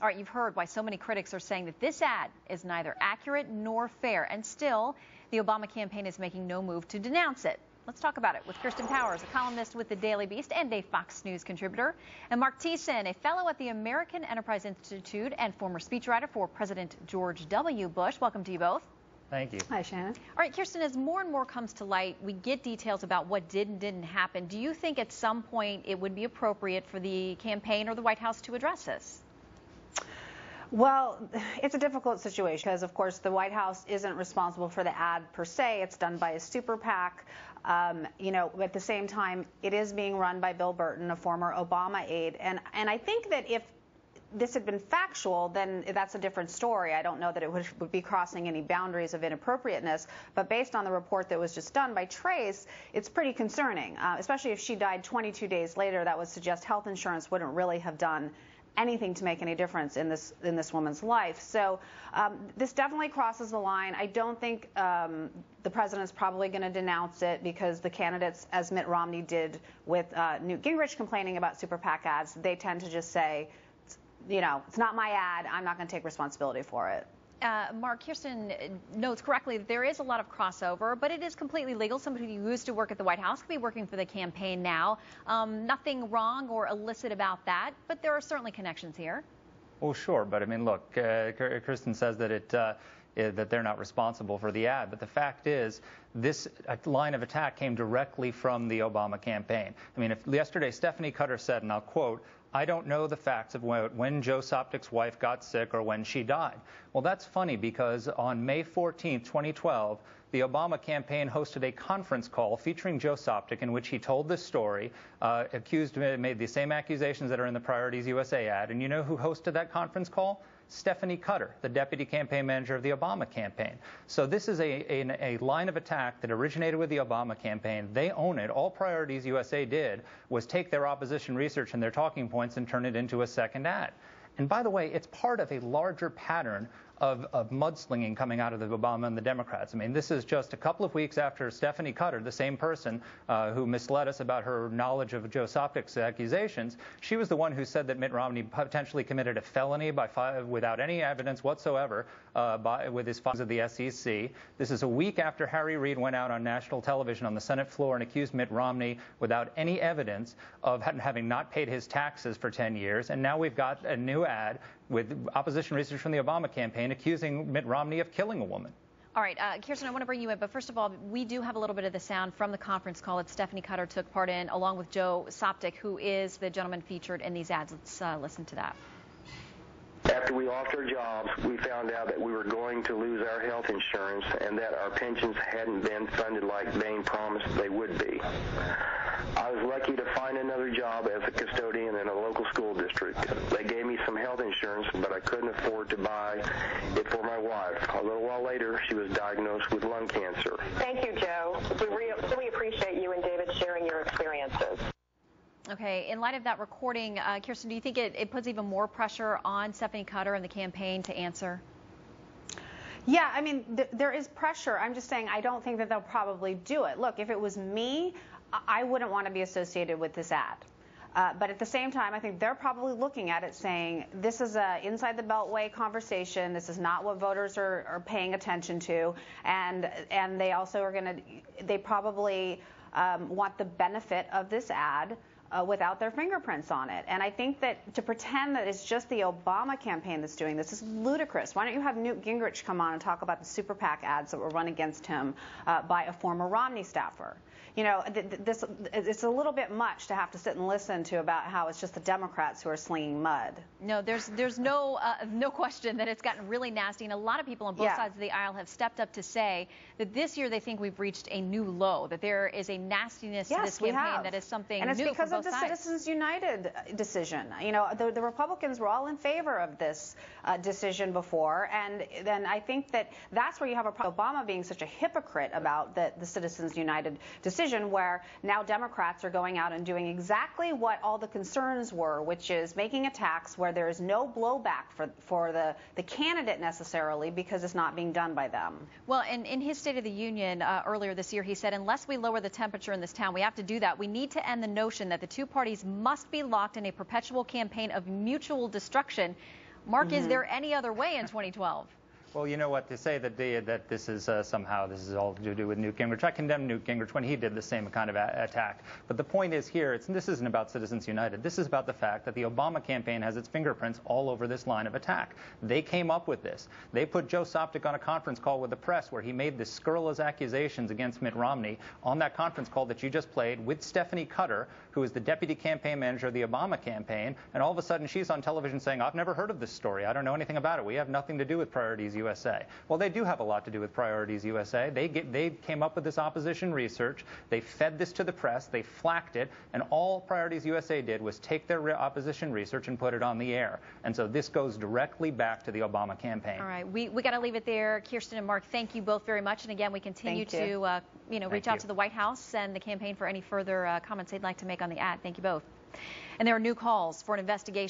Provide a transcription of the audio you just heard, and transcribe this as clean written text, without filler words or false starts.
All right, you've heard why so many critics are saying that this ad is neither accurate nor fair, and still, the Obama campaign is making no move to denounce it. Let's talk about it with Kirsten Powers, a columnist with the Daily Beast and a Fox News contributor, and Mark Thiessen, a fellow at the American Enterprise Institute and former speechwriter for President George W. Bush. Welcome to you both. Thank you. Hi, Shannon. All right, Kirsten, as more and more comes to light, we get details about what did and didn't happen. Do you think at some point it would be appropriate for the campaign or the White House to address this? Well, it's a difficult situation because, of course, the White House isn't responsible for the ad per se. It's done by a super PAC. At the same time, it is being run by Bill Burton, a former Obama aide. And I think that if this had been factual, then that's a different story. I don't know that it would be crossing any boundaries of inappropriateness. But based on the report that was just done by Trace, it's pretty concerning, especially if she died 22 days later. That would suggest health insurance wouldn't really have done anything to make any difference in this woman's life. So this definitely crosses the line. I don't think the president's probably going to denounce it because the candidates, as Mitt Romney did with Newt Gingrich complaining about super PAC ads, they tend to just say, it's not my ad. I'm not going to take responsibility for it. Mark, Kirsten notes correctly that there is a lot of crossover, but it is completely legal. Somebody who used to work at the White House could be working for the campaign now. Nothing wrong or illicit about that, but there are certainly connections here. Well, sure, but I mean, look, Kirsten says that that they're not responsible for the ad, but the fact is this line of attack came directly from the Obama campaign. I mean, yesterday Stephanie Cutter said, and I'll quote, "I don't know the facts of when Joe Soptic's wife got sick or when she died." Well, that's funny because on May 14, 2012, the Obama campaign hosted a conference call featuring Joe Soptic in which he told this story, made the same accusations that are in the Priorities USA ad. And you know who hosted that conference call? Stephanie Cutter, the deputy campaign manager of the Obama campaign. So this is a line of attack that originated with the Obama campaign. They own it. All Priorities USA did was take their opposition research and their talking points and turn it into a second ad. And by the way, it's part of a larger pattern of mudslinging coming out of the Obama and the Democrats. I mean, this is just a couple of weeks after Stephanie Cutter, the same person who misled us about her knowledge of Joe Soptic's accusations. She was the one who said that Mitt Romney potentially committed a felony without any evidence whatsoever with his findings of the SEC. This is a week after Harry Reid went out on national television on the Senate floor and accused Mitt Romney without any evidence of having not paid his taxes for 10 years. And now we've got a new ad with opposition research from the Obama campaign accusing Mitt Romney of killing a woman. All right, Kirsten, I want to bring you in, but first of all, we do have a little bit of the sound from the conference call that Stephanie Cutter took part in, along with Joe Soptic, who is the gentleman featured in these ads. Let's listen to that. After we lost our jobs, we found out that we were going to lose our health insurance and that our pensions hadn't been funded like Bain promised they would be. I was lucky to find another job as a custodian in a local school district. They gave me some health insurance, but I couldn't afford to buy it for my wife. A little while later, she was diagnosed with lung cancer. Thank you, Joe. We really appreciate you and David sharing your experiences. Okay, in light of that recording, Kirsten, do you think it puts even more pressure on Stephanie Cutter and the campaign to answer? Yeah, I mean, there is pressure. I'm just saying I don't think that they'll probably do it. Look, if it was me, I wouldn't want to be associated with this ad. But at the same time, I think they're probably looking at it saying, this is a inside the beltway conversation. This is not what voters are paying attention to. And they also are going to, they probably want the benefit of this ad without their fingerprints on it. And I think that to pretend that it's just the Obama campaign that's doing this is ludicrous. Why don't you have Newt Gingrich come on and talk about the super PAC ads that were run against him by a former Romney staffer? It's a little bit much to have to sit and listen to about how it's just the Democrats who are slinging mud. No, there's no question that it's gotten really nasty, and a lot of people on both sides of the aisle have stepped up to say that this year they think we've reached a new low, that there is a nastiness to this campaign that is something new from both sides. And it's because of the Citizens United decision. The Republicans were all in favor of this decision before, and then I think that's where you have Obama being such a hypocrite about the Citizens United decision, where now Democrats are going out and doing exactly what all the concerns were, which is making attacks where there is no blowback for the candidate necessarily because it's not being done by them. Well, in his State of the Union earlier this year, he said, unless we lower the temperature in this town, we have to do that. We need to end the notion that the two parties must be locked in a perpetual campaign of mutual destruction. Mark, is there any other way in 2012? Well, you know what, to say that that this is somehow this is all to do with Newt Gingrich. I condemn Newt Gingrich when he did the same kind of attack. But the point is here, this isn't about Citizens United. This is about the fact that the Obama campaign has its fingerprints all over this line of attack. They came up with this. They put Joe Sopcich on a conference call with the press where he made the scurrilous accusations against Mitt Romney on that conference call that you just played with Stephanie Cutter, who is the deputy campaign manager of the Obama campaign. And all of a sudden she's on television saying, I've never heard of this story. I don't know anything about it. We have nothing to do with Priorities USA. Well, they do have a lot to do with Priorities USA. They came up with this opposition research. They fed this to the press. They flacked it. And all Priorities USA did was take their opposition research and put it on the air. And so this goes directly back to the Obama campaign. All right. We got to leave it there. Kirsten and Mark, thank you both very much. And again, we continue to reach out to the White House and the campaign for any further comments they'd like to make on the ad. Thank you both. And there are new calls for an investigation